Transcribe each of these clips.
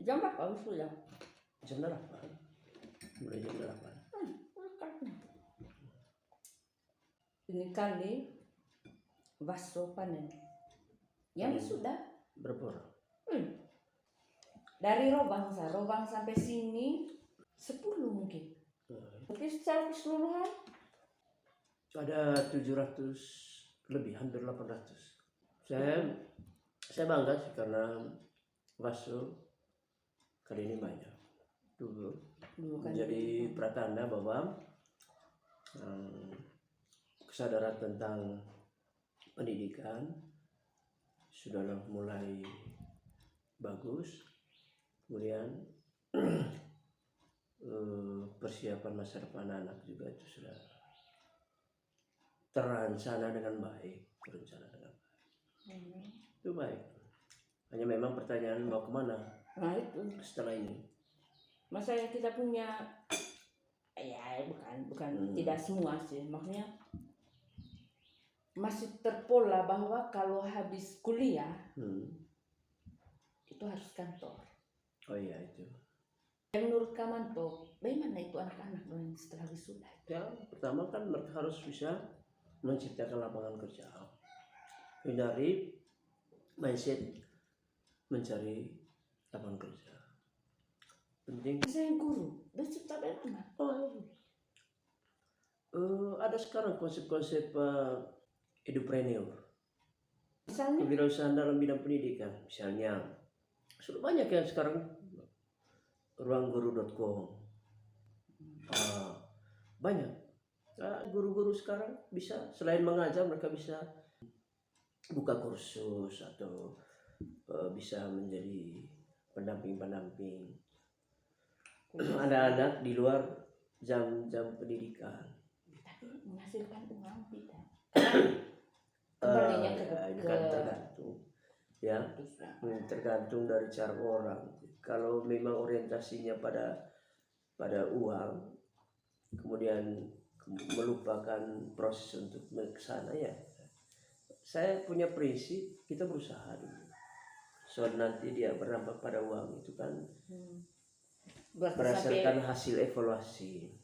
Jam berapa sudah? Jam 8. Mulai jam 8. Ini kali Waso panen. Yang sudah Berapa orang? dari Robang sampai sini 10 mungkin. Mungkin secara keseluruhan Ada 700 lebih, hampir 800. Saya bangga sih karena Waso kali ini banyak. Dulu kan menjadi pratanda bahwa kesadaran tentang pendidikan sudah mulai bagus. Kemudian persiapan masa depan anak juga itu sudah terencana dengan baik, itu baik. Hanya memang pertanyaan mau kemana? Nah itu Setelah ini. masa yang kita punya, ya bukan tidak semua sih, maksudnya masih terpola bahwa kalau habis kuliah itu harus kantor. Oh iya itu. Yang menurut Kamanto, bagaimana itu anak-anak yang setelah wisuda? Ya, pertama kan mereka harus bisa menciptakan lapangan kerja. Hindari mindset mencari lapangan kerja. Penting. Saya yang guru, dan cipta bagaimana? Ada sekarang konsep-konsep edupreneur. Misalnya? Kewirausahaan dalam bidang pendidikan, misalnya sudah banyak yang sekarang ruangguru.com. Banyak. Guru-guru sekarang bisa selain mengajar mereka bisa buka kursus atau bisa menjadi pendamping anak-anak di luar jam ini Menghasilkan uang tidak? Ini kan tergantung dari cara orang. Kalau memang orientasinya pada uang, kemudian melupakan proses untuk ke sana, ya saya punya prinsip kita berusaha dulu. Soal nanti dia berdampak pada uang itu kan berdasarkan hasil evaluasi.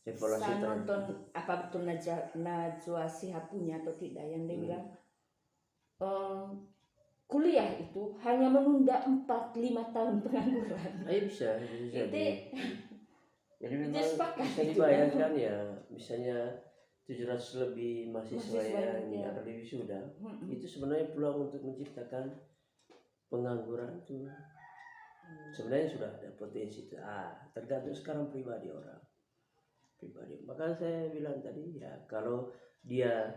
Saya nonton apa betul Najwa Shihab punya atau tidak yang dia bilang kuliah itu hanya menunda 4-5 tahun pengangguran. Ayo bisa. Jadi memang bisa dibayangkan ya, misalnya 700 lebih mahasiswa yang akan wisuda, itu sebenarnya peluang untuk menciptakan pengangguran itu sebenarnya sudah ada potensi itu. Tergantung sekarang pribadi orang. Maka saya bilang tadi ya, kalau dia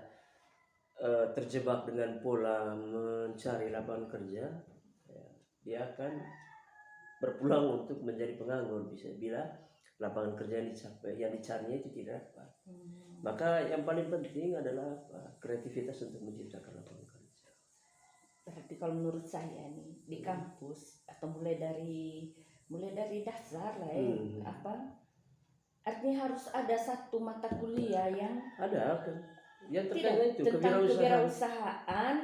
terjebak dengan pola mencari lapangan kerja, ya, dia akan berpeluang untuk menjadi penganggur bisa bila lapangan kerja yang dicarinya itu tidak dapat. Maka yang paling penting adalah kreativitas untuk menciptakan lapangan kerja. Berarti kalau menurut saya nih di kampus atau mulai dari dasar lah artinya harus ada satu mata kuliah yang yang terkait itu tentang kewirausahaan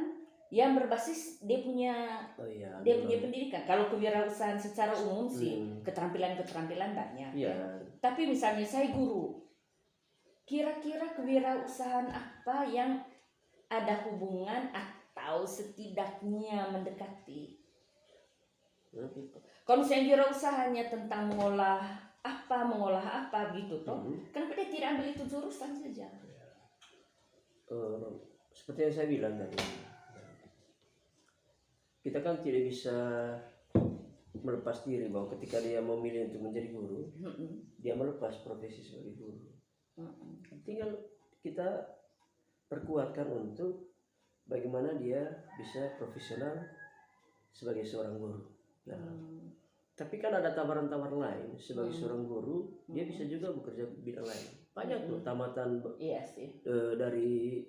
yang berbasis dia punya pendidikan. Kalau kewirausahaan secara umum sih keterampilan banyak. Tapi misalnya saya guru, kira-kira kewirausahaan apa yang ada hubungan atau setidaknya mendekati? Kalau misalnya kewirausahanya tentang mengolah apa gitu toh, kenapa dia tidak ambil itu jurusan saja? Seperti yang saya bilang tadi, kita kan tidak bisa melepas diri bahwa ketika dia memilih untuk menjadi guru, dia melepas profesi sebagai guru. Tinggal kita perkuatkan untuk bagaimana dia bisa profesional sebagai seorang guru. Tapi kan ada tawaran-tawaran lain sebagai seorang guru, dia bisa juga bekerja di bidang lain. Banyak tuh tamatan dari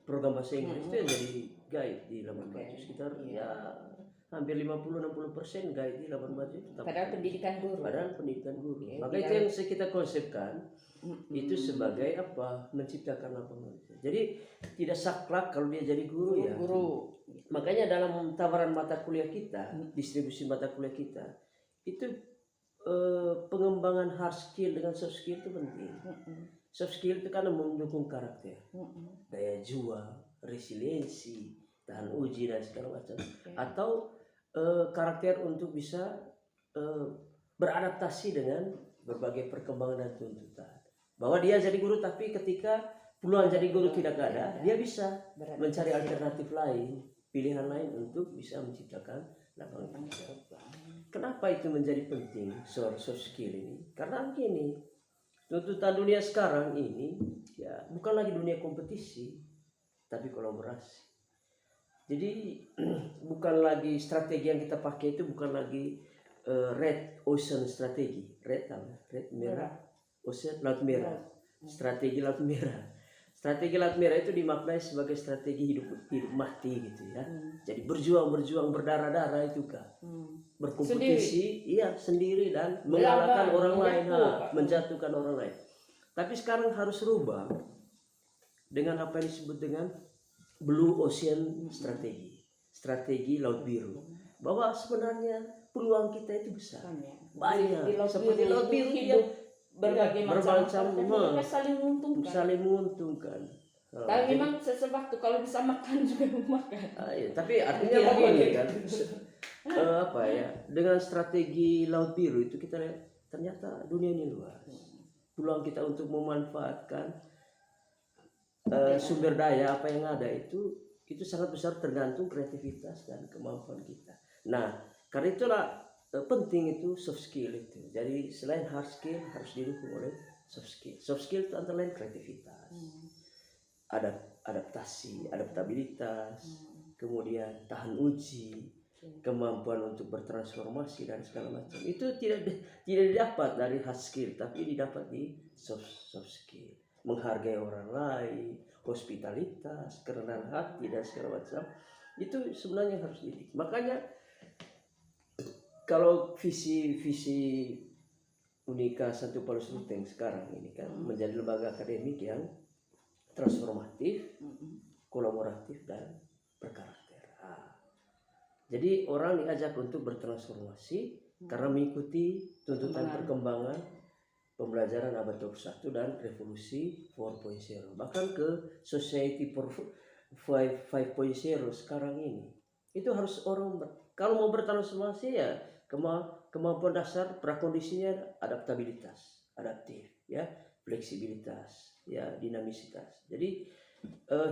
program bahasa Inggris itu yang jadi guide di Labuan Bajo, sekitar hampir 50-60% guide di Labuan Bajo itu. Padahal pendidikan guru. Maka itu yang kita konsepkan itu sebagai apa? Menciptakan lapangan kerja. Jadi tidak saklek kalau dia jadi guru. makanya dalam tawaran mata kuliah kita, distribusi mata kuliah kita, itu pengembangan hard skill dengan soft skill itu penting. Soft skill itu kan mendukung karakter, daya juang, resiliensi, tahan uji dan segala macam. Atau karakter untuk bisa beradaptasi dengan berbagai perkembangan dan tuntutan. Bahwa dia jadi guru, tapi ketika peluang jadi guru tidak ada, dia bisa mencari alternatif lain, pilihan lain untuk bisa menciptakan lapangan kerja. Kenapa itu menjadi penting soft skill ini? Karena begini, tuntutan dunia sekarang ini ya bukan lagi dunia kompetisi, tapi kolaborasi. Jadi bukan lagi strategi yang kita pakai itu bukan lagi red ocean strategi, red merah, ocean laut merah, strategi laut merah. Strategi laut merah itu dimaknai sebagai strategi hidup mati gitu ya. Jadi berjuang berdarah-darah itu kan. Berkompetisi, sendiri dan mengalahkan orang lain, menjatuhkan orang lain. Tapi sekarang harus rubah dengan apa yang disebut dengan blue ocean strategi laut biru. Bahwa sebenarnya peluang kita itu besar, banyak. Seperti laut biru hidup berbagai macam, mereka saling menguntungkan. Tapi memang sewaktu kalau bisa makan juga makan. Tapi artinya begini kan, dengan strategi laut biru itu kita lihat ternyata dunia ini luas. Peluang kita untuk memanfaatkan sumber daya apa yang ada itu sangat besar, tergantung kreativitas dan kemampuan kita. Nah, karena itulah penting itu soft skill itu. Jadi selain hard skill harus didukung oleh soft skill. Soft skill itu antara lain kreativitas, adaptasi, adaptabilitas, kemudian tahan uji, kemampuan untuk bertransformasi dan segala macam. Itu tidak didapat dari hard skill, tapi didapat di soft skill. Menghargai orang lain, hospitalitas, kerendahan hati dan segala macam. Itu sebenarnya harus dididik. Makanya kalau visi Unika Santo Paulus Ruteng sekarang ini kan menjadi lembaga akademik yang transformatif, kolaboratif dan berkarakter. Jadi orang diajak untuk bertransformasi karena mengikuti tuntutan perkembangan pembelajaran abad 21 dan revolusi 4.0, bahkan ke society 5.0 sekarang ini. Itu harus orang kalau mau bertransformasi ya kemampuan dasar prakondisinya adaptabilitas, adaptif ya, fleksibilitas ya, dinamisitas. Jadi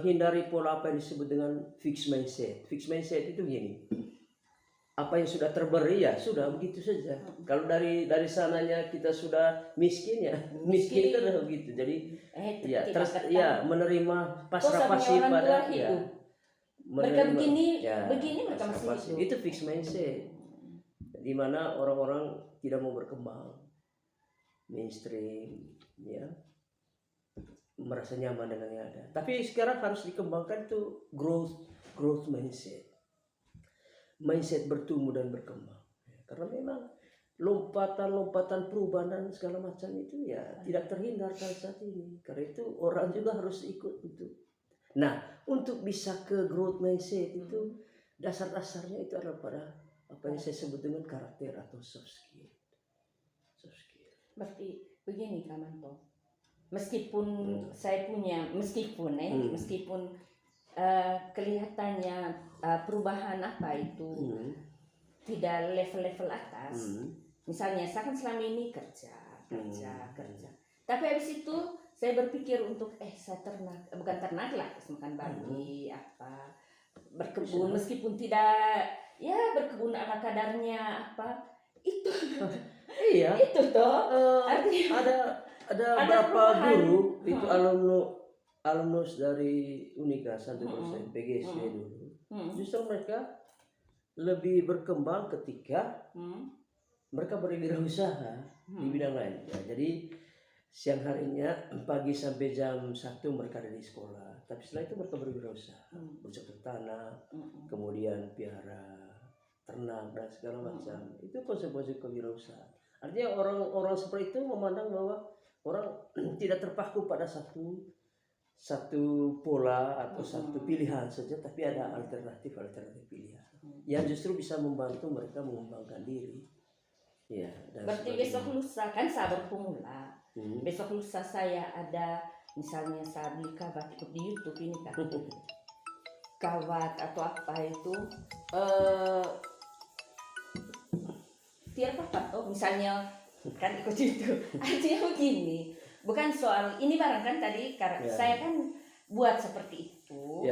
hindari pola apa yang disebut dengan fixed mindset. Fixed mindset itu gini, apa yang sudah terberi ya sudah begitu saja. Kalau dari sananya kita sudah miskin ya miskin itu adalah begitu. Jadi menerima pasrah pasif pada mereka begini mereka masih itu fixed mindset, di mana orang-orang tidak mau berkembang, mainstream ya, merasa nyaman dengan yang ada. Tapi sekarang harus dikembangkan itu growth mindset bertumbuh dan berkembang. Karena memang lompatan perubahan dan segala macam itu ya tidak terhindarkan saat ini. Karena itu orang juga harus ikut itu. Nah, untuk bisa ke growth mindset itu dasar-dasarnya itu adalah pada apa yang saya sebut dengan karakter atau soft skill. Berarti begini Kak Manto. Meskipun saya punya meskipun kelihatannya perubahan apa itu tidak level atas. Misalnya saya kan selama ini kerja. Tapi habis itu saya berpikir untuk saya bukan ternak lah, makan babi berkebun, meskipun tidak berkebun ala kadarnya itu. Iya. Itu toh. Ada beberapa guru itu alumnus dari Unika Santo Paulus PGSD dulu. Justru mereka lebih berkembang ketika mereka berwirausaha di bidang lain. Ya, jadi siang harinya pagi sampai jam 1 mereka ada di sekolah. Tapi setelah itu mereka berwirausaha, bercocok tanam, kemudian piara ternak dan segala macam. Itu konsep-konsep kewirausahaan. Artinya orang-orang seperti itu memandang bahwa orang tidak terpaku pada satu satu pola atau satu pilihan saja, tapi ada alternatif pilihan yang justru bisa membantu mereka mengembangkan diri. Ya, dan Berarti besok lusa kan saya berpemula. Besok lusa saya ada misalnya saya beli kawat ikut di YouTube ini kan. Kawat atau apa itu tiap apa tuh misalnya kan ikut itu. Artinya begini, bukan soal ini barang kan tadi karena saya kan buat seperti itu.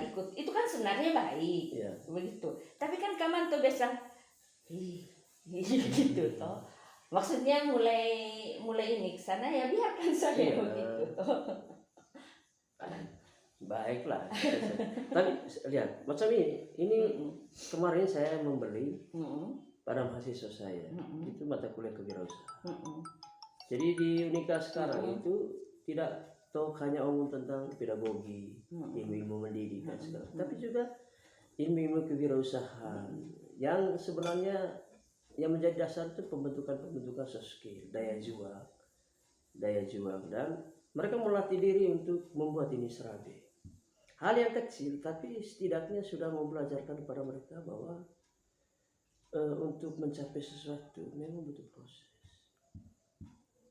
Ikut itu kan sebenarnya baik. Begitu. Tapi kan kaman tuh biasa gitu toh. Maksudnya mulai ini ke sana ya biarkan saya begitu toh. Baiklah. Tapi lihat macam ini kemarin saya membeli pada mahasiswa saya itu mata kuliah kewirausahaan. Jadi di Unika sekarang itu tidak toh hanya omong tentang pedagogi, ilmu mendidik dan segala, tapi juga ilmu kewirausahaan yang sebenarnya yang menjadi dasar itu pembentukan soft skill, daya juang, dan mereka melatih diri untuk membuat ini serabe. Hal yang kecil, tapi setidaknya sudah membelajarkan kepada mereka bahwa untuk mencapai sesuatu memang butuh proses.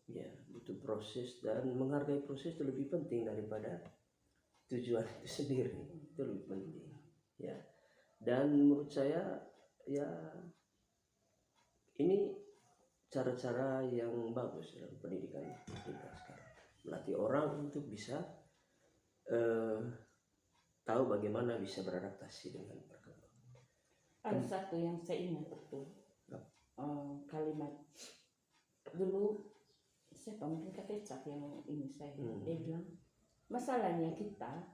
Ya, butuh proses dan menghargai proses itu lebih penting daripada tujuan itu sendiri. Itu lebih penting. Ya, dan menurut saya ya ini cara-cara yang bagus dalam pendidikan kita sekarang, melatih orang untuk bisa tahu bagaimana bisa beradaptasi dengan perkembangan. Ada satu yang saya ingat betul, kalimat dulu saya mungkin Kak yang ini saya dia bilang masalahnya kita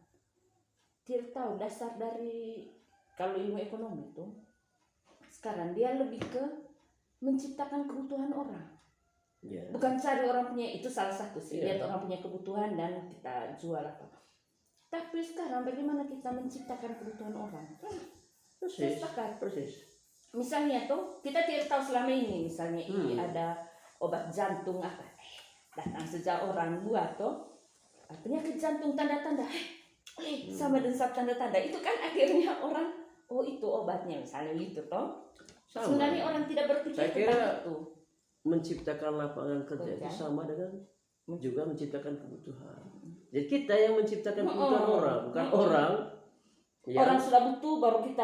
tidak tahu dasar dari kalau ilmu ekonomi itu sekarang dia lebih ke menciptakan kebutuhan orang, bukan cari orang punya, itu salah satu sih, lihat orang punya kebutuhan dan kita jual apa. Tapi sekarang bagaimana kita menciptakan kebutuhan orang? Persis. Misalnya tuh kita tidak tahu selama ini misalnya ini ada obat jantung apa, datang sejak orang buat tuh penyakit jantung tanda-tanda, sama dengan tanda-tanda itu kan akhirnya orang itu obatnya misalnya gitu toh. Sebenarnya orang tidak berpikir saya kira itu. Menciptakan lapangan kerja itu sama dengan juga menciptakan kebutuhan. Jadi kita yang menciptakan kebutuhan orang, bukan orang. Orang sudah butuh baru kita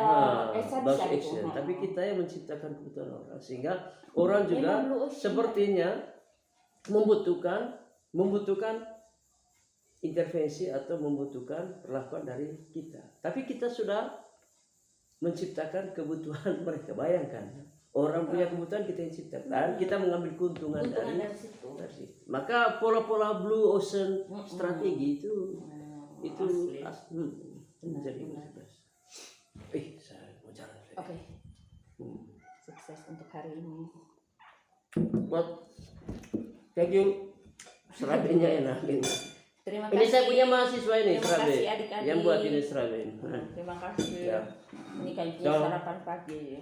action. Tapi kita yang menciptakan kebutuhan orang, sehingga orang juga sepertinya membutuhkan intervensi atau membutuhkan perlakuan dari kita. Tapi kita sudah menciptakan kebutuhan mereka. Bayangkan, orang punya kebutuhan, kita yang ciptakan, kita mengambil keuntungan dari situ. Maka pola-pola blue ocean strategi itu menjadi sukses. Saya mau jalan. Oke. Sukses untuk hari ini. Thank you. Serabenya enak ini. Terima kasih. Ini saya punya mahasiswa ini serabe. Yang buat ini serabe. Terima kasih. Ini kayaknya sarapan pagi.